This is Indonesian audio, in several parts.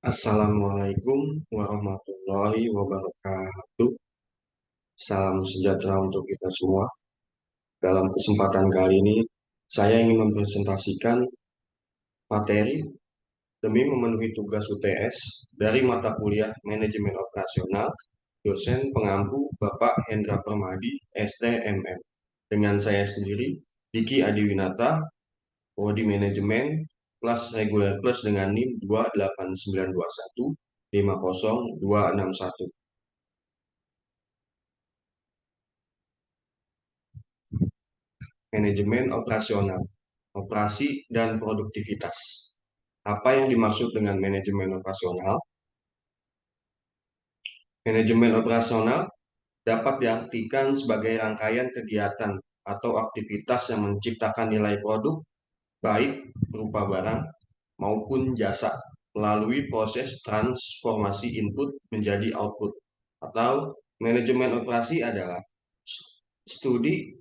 Assalamualaikum warahmatullahi wabarakatuh. Salam sejahtera untuk kita semua. Dalam kesempatan kali ini, saya ingin mempresentasikan materi demi memenuhi tugas UTS dari mata kuliah Manajemen Operasional, dosen pengampu Bapak Hendra Permadi, STMM. Dengan saya sendiri, Diki Adiwinata, Prodi Manajemen, kelas reguler plus dengan NIM 28921 50261. Manajemen operasional, operasi dan produktivitas. Apa yang dimaksud dengan manajemen operasional? Manajemen operasional dapat diartikan sebagai rangkaian kegiatan atau aktivitas yang menciptakan nilai produk, baik berupa barang maupun jasa, melalui proses transformasi input menjadi output. Atau manajemen operasi adalah studi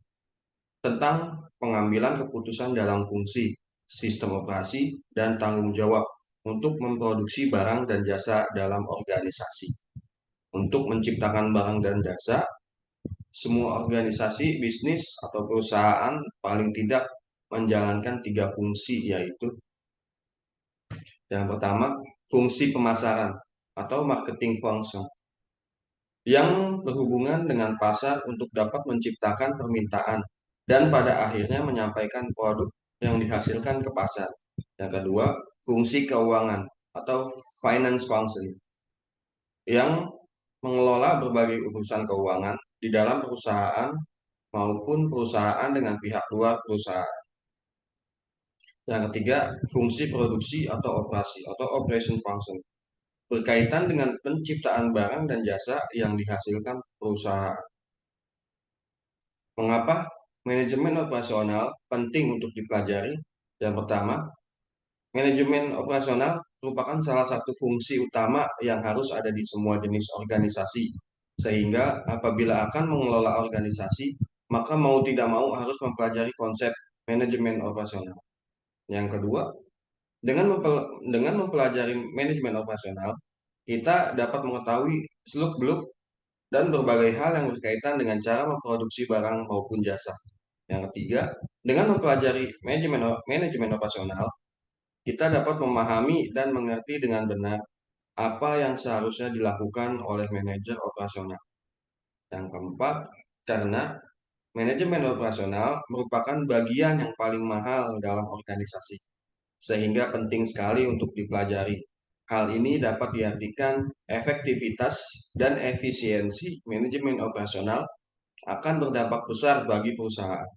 tentang pengambilan keputusan dalam fungsi, sistem operasi, dan tanggung jawab untuk memproduksi barang dan jasa dalam organisasi. Untuk menciptakan barang dan jasa, semua organisasi, bisnis, atau perusahaan paling tidak menjalankan tiga fungsi, yaitu yang pertama, fungsi pemasaran atau marketing function yang berhubungan dengan pasar untuk dapat menciptakan permintaan dan pada akhirnya menyampaikan produk yang dihasilkan ke pasar. Yang kedua, fungsi keuangan atau finance function yang mengelola berbagai urusan keuangan di dalam perusahaan maupun perusahaan dengan pihak luar perusahaan. Yang ketiga, fungsi produksi atau operasi atau operation function berkaitan dengan penciptaan barang dan jasa yang dihasilkan perusahaan. Mengapa manajemen operasional penting untuk dipelajari? Yang pertama, manajemen operasional merupakan salah satu fungsi utama yang harus ada di semua jenis organisasi. Sehingga apabila akan mengelola organisasi, maka mau tidak mau harus mempelajari konsep manajemen operasional. Yang kedua, dengan mempelajari manajemen operasional, kita dapat mengetahui seluk-beluk dan berbagai hal yang berkaitan dengan cara memproduksi barang maupun jasa. Yang ketiga, dengan mempelajari manajemen operasional, kita dapat memahami dan mengerti dengan benar apa yang seharusnya dilakukan oleh manajer operasional. Yang keempat, karena manajemen operasional merupakan bagian yang paling mahal dalam organisasi, sehingga penting sekali untuk dipelajari. Hal ini dapat diartikan efektivitas dan efisiensi manajemen operasional akan berdampak besar bagi perusahaan.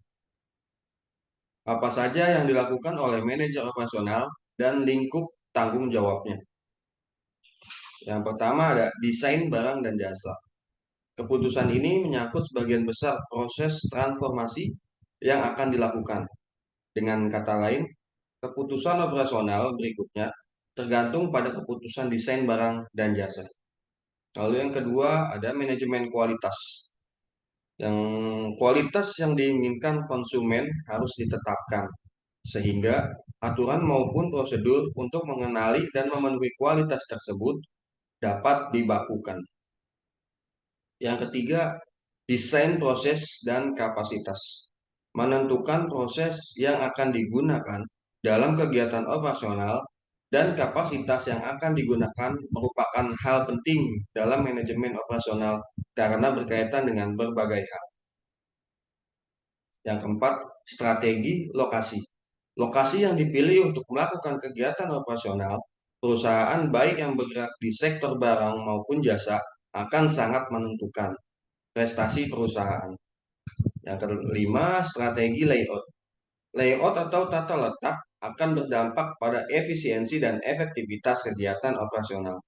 Apa saja yang dilakukan oleh manajer operasional dan lingkup tanggung jawabnya. Yang pertama ada desain barang dan jasa. Keputusan ini menyangkut sebagian besar proses transformasi yang akan dilakukan. Dengan kata lain, keputusan operasional berikutnya tergantung pada keputusan desain barang dan jasa. Lalu yang kedua ada manajemen kualitas. Yang kualitas yang diinginkan konsumen harus ditetapkan, sehingga aturan maupun prosedur untuk mengenali dan memenuhi kualitas tersebut dapat dibakukan. Yang ketiga, desain proses dan kapasitas. Menentukan proses yang akan digunakan dalam kegiatan operasional dan kapasitas yang akan digunakan merupakan hal penting dalam manajemen operasional karena berkaitan dengan berbagai hal. Yang keempat, strategi lokasi. Lokasi yang dipilih untuk melakukan kegiatan operasional perusahaan baik yang bergerak di sektor barang maupun jasa akan sangat menentukan prestasi perusahaan. Yang kelima, strategi layout. Layout atau tata letak akan berdampak pada efisiensi dan efektivitas kegiatan operasional.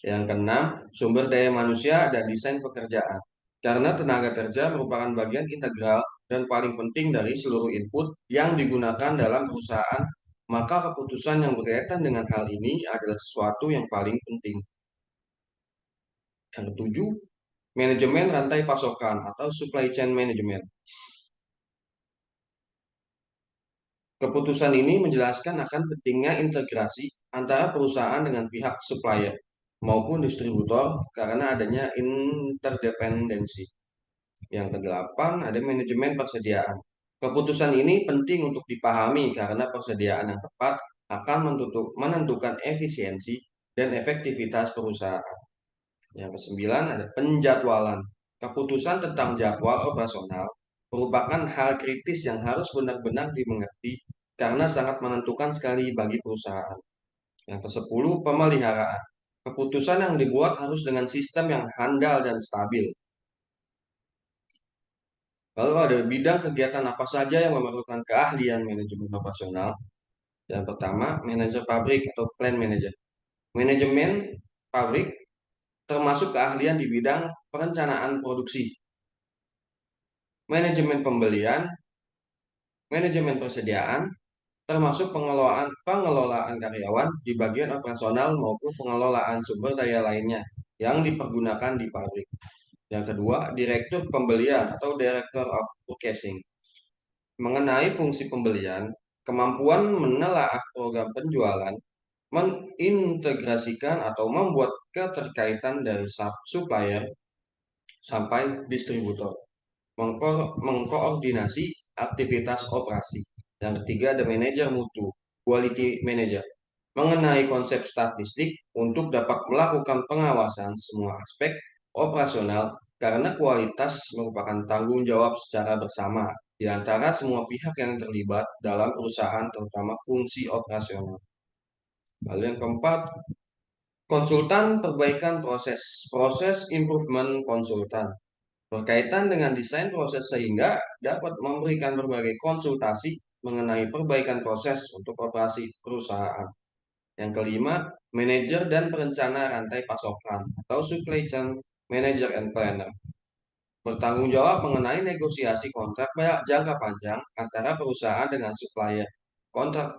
Yang keenam, sumber daya manusia dan desain pekerjaan. Karena tenaga kerja merupakan bagian integral dan paling penting dari seluruh input yang digunakan dalam perusahaan, maka keputusan yang berkaitan dengan hal ini adalah sesuatu yang paling penting. Yang ketujuh, manajemen rantai pasokan atau supply chain management. Keputusan ini menjelaskan akan pentingnya integrasi antara perusahaan dengan pihak supplier maupun distributor karena adanya interdependensi. Yang kedelapan, ada manajemen persediaan. Keputusan ini penting untuk dipahami karena persediaan yang tepat akan menentukan efisiensi dan efektivitas perusahaan. Yang kesembilan, ada penjadwalan. Keputusan tentang jadwal operasional merupakan hal kritis yang harus benar-benar dimengerti karena sangat menentukan sekali bagi perusahaan. Yang kesepuluh, pemeliharaan. Keputusan yang dibuat harus dengan sistem yang handal dan stabil. Lalu ada bidang kegiatan apa saja yang memerlukan keahlian manajemen operasional? Yang pertama, manajer pabrik atau plant manager. Manajemen pabrik termasuk keahlian di bidang perencanaan produksi, manajemen pembelian, manajemen persediaan, termasuk pengelolaan karyawan di bagian operasional maupun pengelolaan sumber daya lainnya yang dipergunakan di pabrik. Yang kedua, direktur pembelian atau director of purchasing. Mengenai fungsi pembelian, kemampuan menelaah program penjualan, mengintegrasikan atau membuat keterkaitan dari supplier sampai distributor, mengkoordinasi aktivitas operasi. Yang ketiga, ada manajer mutu, quality manager, mengenai konsep statistik untuk dapat melakukan pengawasan semua aspek operasional karena kualitas merupakan tanggung jawab secara bersama di antara semua pihak yang terlibat dalam perusahaan, terutama fungsi operasional. Lalu yang keempat, konsultan perbaikan proses, proses improvement konsultan, berkaitan dengan desain proses sehingga dapat memberikan berbagai konsultasi mengenai perbaikan proses untuk operasi perusahaan. Yang kelima, manajer dan perencana rantai pasokan atau supply chain manager and planner. Bertanggung jawab mengenai negosiasi kontrak jangka panjang antara perusahaan dengan kontrak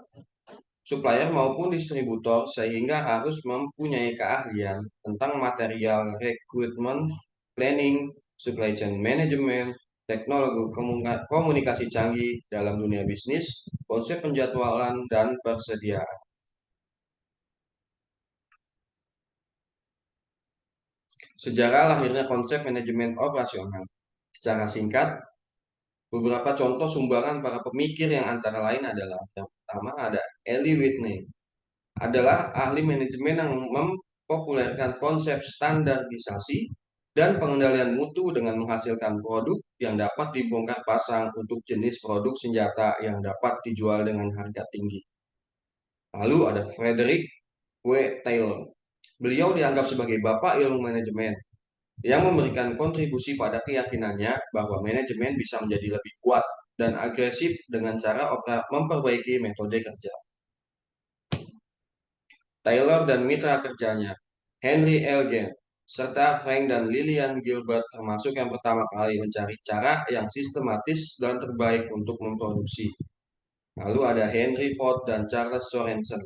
supplier maupun distributor sehingga harus mempunyai keahlian tentang material, recruitment, planning, supply chain management, teknologi komunikasi canggih dalam dunia bisnis, konsep penjadwalan, dan persediaan. Sejarah lahirnya konsep manajemen operasional. Secara singkat, beberapa contoh sumbangan para pemikir yang antara lain adalah yang pertama ada Eli Whitney, adalah ahli manajemen yang mempopulerkan konsep standarisasi dan pengendalian mutu dengan menghasilkan produk yang dapat dibongkar pasang untuk jenis produk senjata yang dapat dijual dengan harga tinggi. Lalu ada Frederick W. Taylor. Beliau dianggap sebagai bapak ilmu manajemen yang memberikan kontribusi pada keyakinannya bahwa manajemen bisa menjadi lebih kuat dan agresif dengan cara memperbaiki metode kerja. Taylor dan mitra kerjanya, Henry L. Gantt, serta Frank dan Lillian Gilbert termasuk yang pertama kali mencari cara yang sistematis dan terbaik untuk memproduksi. Lalu ada Henry Ford dan Charles Sorensen,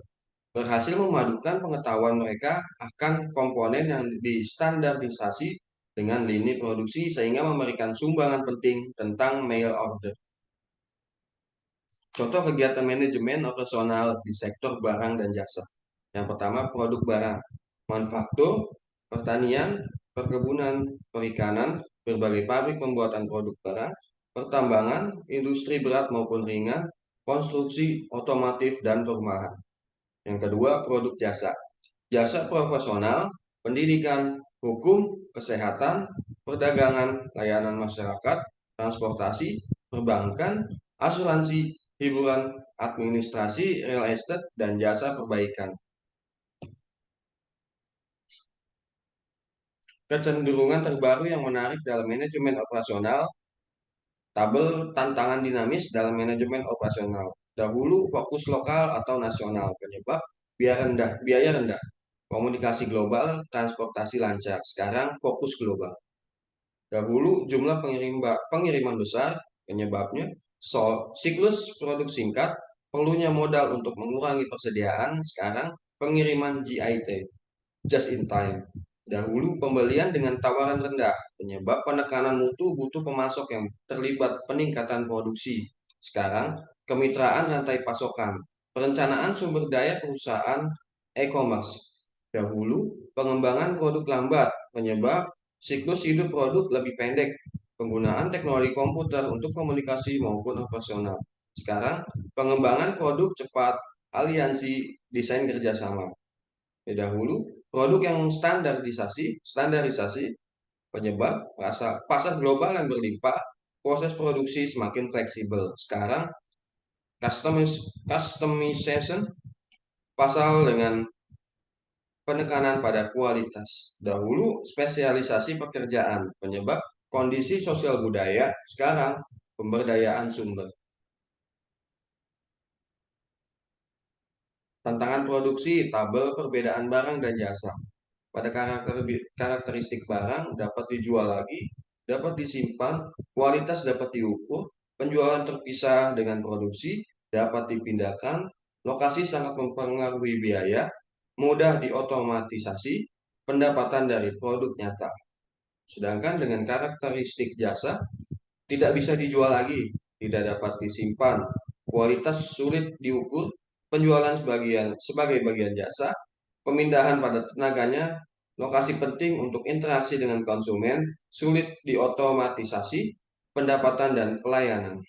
berhasil memadukan pengetahuan mereka akan komponen yang distandarisasi dengan lini produksi sehingga memberikan sumbangan penting tentang mail order. Contoh kegiatan manajemen operasional di sektor barang dan jasa. Yang pertama, produk barang, manufaktur, pertanian, perkebunan, perikanan, berbagai pabrik pembuatan produk barang, pertambangan, industri berat maupun ringan, konstruksi, otomotif, dan perumahan. Yang kedua, produk jasa. Jasa profesional, pendidikan, hukum, kesehatan, perdagangan, layanan masyarakat, transportasi, perbankan, asuransi, hiburan, administrasi, real estate, dan jasa perbaikan. Kecenderungan terbaru yang menarik dalam manajemen operasional, tabel tantangan dinamis dalam manajemen operasional. Dahulu fokus lokal atau nasional, penyebab biaya rendah, komunikasi global, transportasi lancar. Sekarang fokus global. Dahulu jumlah pengiriman besar, penyebabnya siklus produk singkat, perlunya modal untuk mengurangi persediaan. Sekarang pengiriman JIT, just in time. Dahulu pembelian dengan tawaran rendah, penyebab penekanan mutu butuh pemasok yang terlibat peningkatan produksi. Sekarang kemitraan rantai pasokan, perencanaan sumber daya perusahaan E-commerce. Dahulu, pengembangan produk lambat, penyebab siklus hidup produk lebih pendek, penggunaan teknologi komputer untuk komunikasi maupun operasional. Sekarang, pengembangan produk cepat, aliansi, desain kerjasama. Dahulu, produk yang standarisasi, penyebab pasar global yang berlimpah, proses produksi semakin fleksibel. Sekarang, customization, pasal dengan penekanan pada kualitas. Dahulu spesialisasi pekerjaan, penyebab kondisi sosial budaya, sekarang pemberdayaan sumber. Tantangan produksi, tabel perbedaan barang dan jasa. Pada karakteristik barang dapat dijual lagi, dapat disimpan, kualitas dapat diukur, penjualan terpisah dengan produksi, dapat dipindahkan, lokasi sangat mempengaruhi biaya, mudah diotomatisasi, pendapatan dari produk nyata. Sedangkan dengan karakteristik jasa, tidak bisa dijual lagi, tidak dapat disimpan, kualitas sulit diukur, penjualan sebagai bagian jasa, pemindahan pada tenaganya, lokasi penting untuk interaksi dengan konsumen, sulit diotomatisasi, pendapatan dan pelayanan.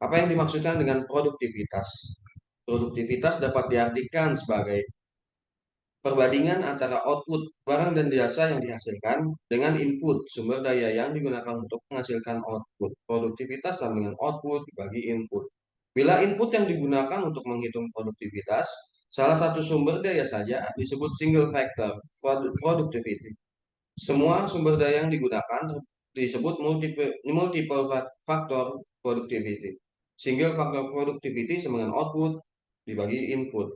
Apa yang dimaksudkan dengan produktivitas? Produktivitas dapat diartikan sebagai perbandingan antara output barang dan jasa yang dihasilkan dengan input sumber daya yang digunakan untuk menghasilkan output. Produktivitas sama dengan output dibagi input. Bila input yang digunakan untuk menghitung produktivitas, salah satu sumber daya saja disebut single factor productivity. Semua sumber daya yang digunakan disebut multiple factor productivity. Single factor productivity sama dengan output dibagi input.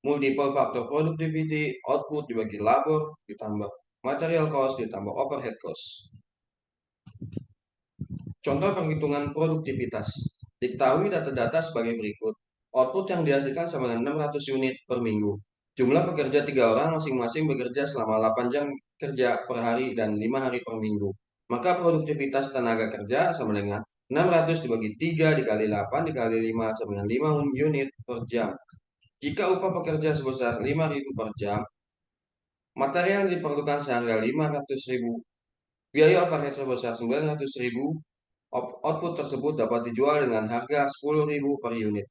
Multiple factor productivity, output dibagi labor, ditambah material cost, ditambah overhead cost. Contoh penghitungan produktivitas. Diketahui data-data sebagai berikut. Output yang dihasilkan sama dengan 600 unit per minggu. Jumlah pekerja 3 orang masing-masing bekerja selama 8 jam kerja per hari dan 5 hari per minggu. Maka produktivitas tenaga kerja sama dengan 600 dibagi 3 dikali 8 dikali 5 sama dengan 5 unit per jam. Jika upah pekerja sebesar 5.000 per jam, material yang diperlukan seharga 500.000, biaya overhead sebesar 900.000, output tersebut dapat dijual dengan harga 10.000 per unit.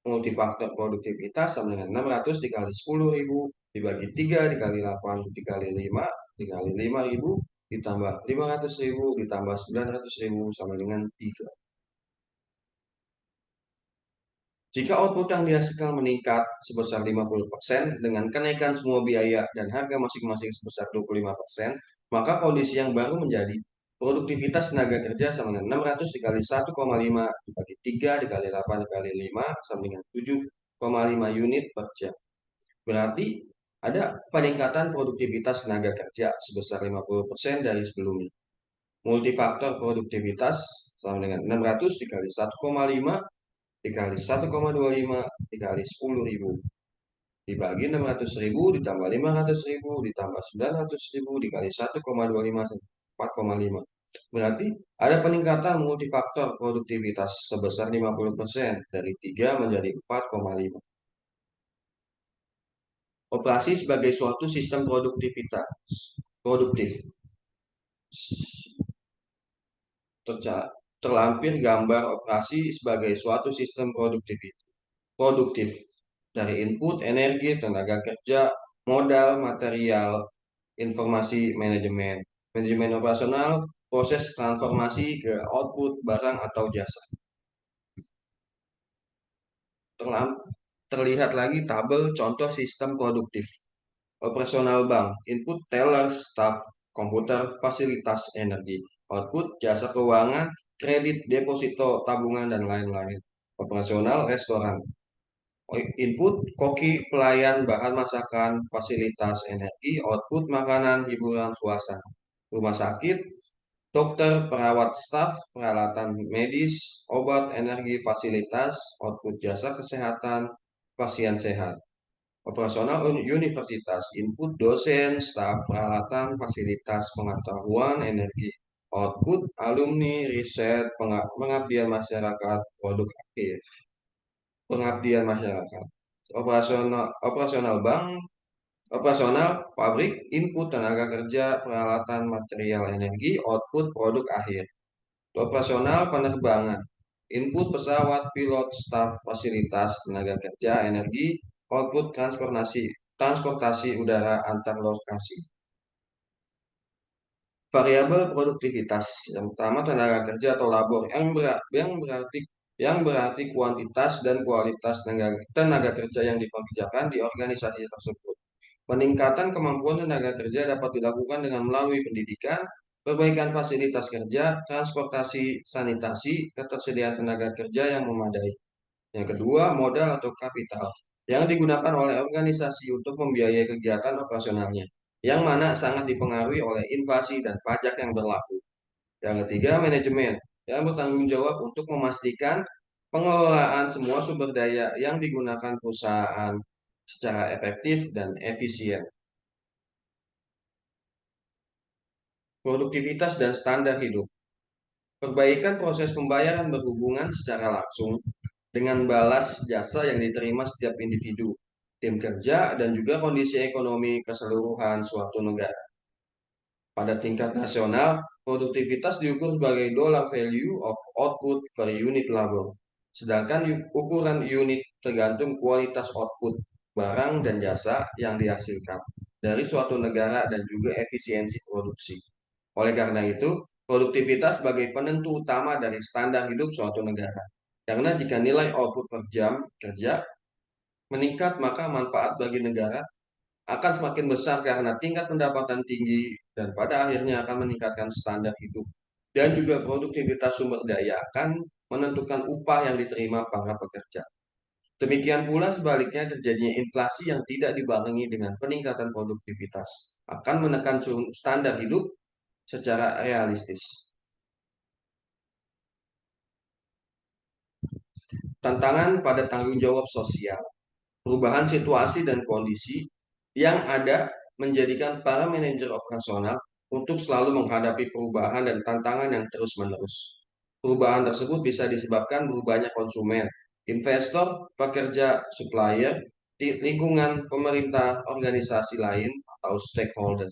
Multifaktor produktivitas sama dengan 600 dikali 10.000 dibagi 3 dikali 8 dikali 5 dikali 5.000 ditambah 500.000 ditambah 900.000 sama dengan 3. Jika output yang dihasilkan meningkat sebesar 50% dengan kenaikan semua biaya dan harga masing-masing sebesar 25%, maka kondisi yang baru menjadi produktivitas tenaga kerja sama dengan 600 dikali 1,5 dibagi 3 dikali 8 dikali 5 sama dengan 7,5 unit per jam. Berarti ada peningkatan produktivitas tenaga kerja sebesar 50% dari sebelumnya. Multifaktor produktivitas sama dengan 600 dikali 1,5 dikali 1,25 dikali 10.000 dibagi 600.000 ditambah 500.000 ditambah 900.000 dikali 1,25 4,5. Berarti ada peningkatan multifaktor produktivitas sebesar 50% dari 3 menjadi 4,5. Operasi sebagai suatu sistem produktif. Terlampir gambar operasi sebagai suatu sistem produktif dari input, energi, tenaga kerja, modal, material, informasi, manajemen operasional, proses transformasi ke output barang atau jasa. Terlihat lagi tabel contoh sistem produktif. Operasional bank, input teller, staff, komputer, fasilitas, energi. Output jasa keuangan, kredit, deposito, tabungan, dan lain-lain. Operasional restoran, input koki, pelayan, bahan masakan, fasilitas, energi. Output makanan, hiburan, suasana. Rumah sakit, dokter, perawat, staf, peralatan medis, obat, energi, fasilitas. Output jasa kesehatan, pasien sehat. Operasional universitas, input dosen, staf, peralatan, fasilitas, pengetahuan, energi. Output alumni, riset, pengabdian masyarakat, produk akhir. pengabdian masyarakat. Operasional bank, operasional pabrik, input tenaga kerja, peralatan, material, energi, output produk akhir. Operasional penerbangan, input pesawat, pilot, staf, fasilitas, tenaga kerja, energi, output transportasi udara antar lokasi. Variabel produktivitas yang pertama tenaga kerja atau labor yang berarti kuantitas dan kualitas tenaga kerja yang dipekerjakan di organisasi tersebut. Peningkatan kemampuan tenaga kerja dapat dilakukan dengan melalui pendidikan, perbaikan fasilitas kerja, transportasi, sanitasi, ketersediaan tenaga kerja yang memadai. Yang kedua, modal atau kapital yang digunakan oleh organisasi untuk membiayai kegiatan operasionalnya, yang mana sangat dipengaruhi oleh inflasi dan pajak yang berlaku. Yang ketiga, manajemen yang bertanggung jawab untuk memastikan pengelolaan semua sumber daya yang digunakan perusahaan secara efektif dan efisien. Produktivitas dan standar hidup. Perbaikan proses pembayaran berhubungan secara langsung dengan balas jasa yang diterima setiap individu, tim kerja, dan juga kondisi ekonomi keseluruhan suatu negara. Pada tingkat nasional, produktivitas diukur sebagai dollar value of output per unit labor. Sedangkan ukuran unit tergantung kualitas output, barang dan jasa yang dihasilkan dari suatu negara dan juga efisiensi produksi. Oleh karena itu, produktivitas sebagai penentu utama dari standar hidup suatu negara. Karena jika nilai output per jam kerja meningkat, maka manfaat bagi negara akan semakin besar karena tingkat pendapatan tinggi dan pada akhirnya akan meningkatkan standar hidup. Dan juga produktivitas sumber daya akan menentukan upah yang diterima para pekerja. Demikian pula sebaliknya terjadinya inflasi yang tidak dibarengi dengan peningkatan produktivitas akan menekan standar hidup secara realistis. Tantangan pada tanggung jawab sosial. Perubahan situasi dan kondisi yang ada menjadikan para manajer operasional untuk selalu menghadapi perubahan dan tantangan yang terus-menerus. Perubahan tersebut bisa disebabkan berubahnya konsumen, investor, pekerja, supplier, lingkungan, pemerintah, organisasi lain, atau stakeholder.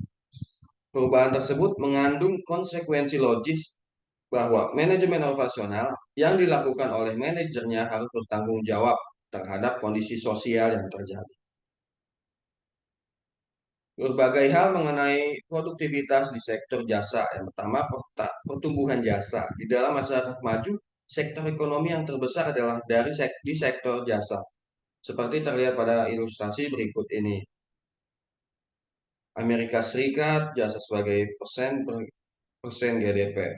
Perubahan tersebut mengandung konsekuensi logis bahwa manajemen operasional yang dilakukan oleh manajernya harus bertanggung jawab terhadap kondisi sosial yang terjadi. Berbagai hal mengenai produktivitas di sektor jasa. Yang pertama, pertumbuhan jasa. Di dalam masyarakat maju, sektor ekonomi yang terbesar adalah di sektor jasa. Seperti terlihat pada ilustrasi berikut ini. Amerika Serikat, jasa sebagai persen GDP.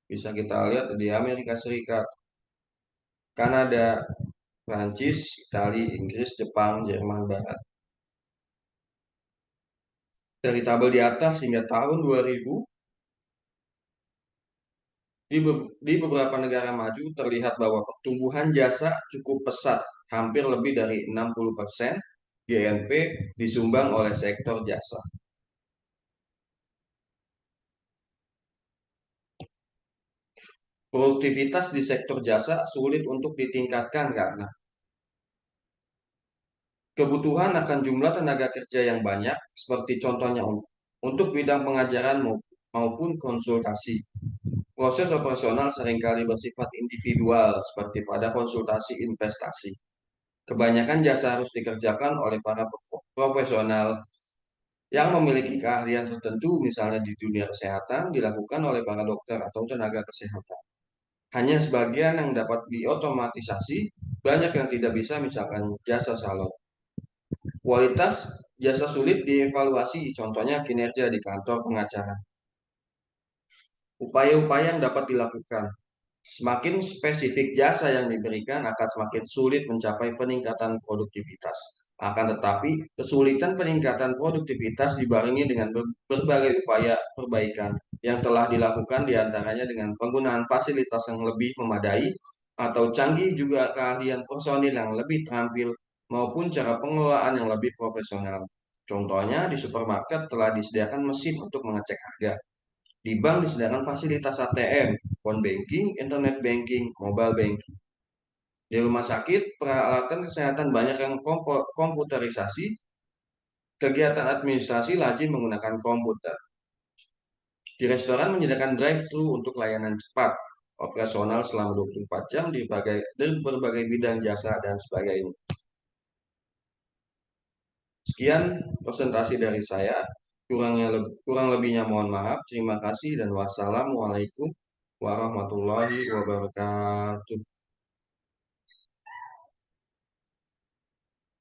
Bisa kita lihat di Amerika Serikat, Kanada, Prancis, Italia, Inggris, Jepang, Jerman Barat. Dari tabel di atas hingga tahun 2000, di beberapa negara maju terlihat bahwa pertumbuhan jasa cukup pesat, hampir lebih dari 60% GNP disumbang oleh sektor jasa. Produktivitas di sektor jasa sulit untuk ditingkatkan karena kebutuhan akan jumlah tenaga kerja yang banyak, seperti contohnya untuk bidang pengajaran maupun konsultasi. Proses operasional seringkali bersifat individual, seperti pada konsultasi investasi. Kebanyakan jasa harus dikerjakan oleh para profesional yang memiliki keahlian tertentu, misalnya di dunia kesehatan, dilakukan oleh para dokter atau tenaga kesehatan. Hanya sebagian yang dapat diotomatisasi, banyak yang tidak bisa, misalkan jasa salon. Kualitas jasa sulit dievaluasi, contohnya kinerja di kantor pengacara. Upaya-upaya yang dapat dilakukan. Semakin spesifik jasa yang diberikan akan semakin sulit mencapai peningkatan produktivitas. Akan tetapi, kesulitan peningkatan produktivitas dibarengi dengan berbagai upaya perbaikan yang telah dilakukan diantaranya dengan penggunaan fasilitas yang lebih memadai atau canggih, juga keahlian personil yang lebih terampil maupun cara pengelolaan yang lebih profesional. Contohnya, di supermarket telah disediakan mesin untuk mengecek harga. Di bank disediakan fasilitas ATM, phone banking, internet banking, mobile banking. Di rumah sakit, peralatan kesehatan banyak yang komputerisasi, kegiatan administrasi lazim menggunakan komputer. Di restoran menyediakan drive-thru untuk layanan cepat, operasional selama 24 jam di berbagai bidang jasa dan sebagainya. Sekian presentasi dari saya. Kurang lebihnya mohon maaf. Terima kasih dan wassalamualaikum warahmatullahi wabarakatuh.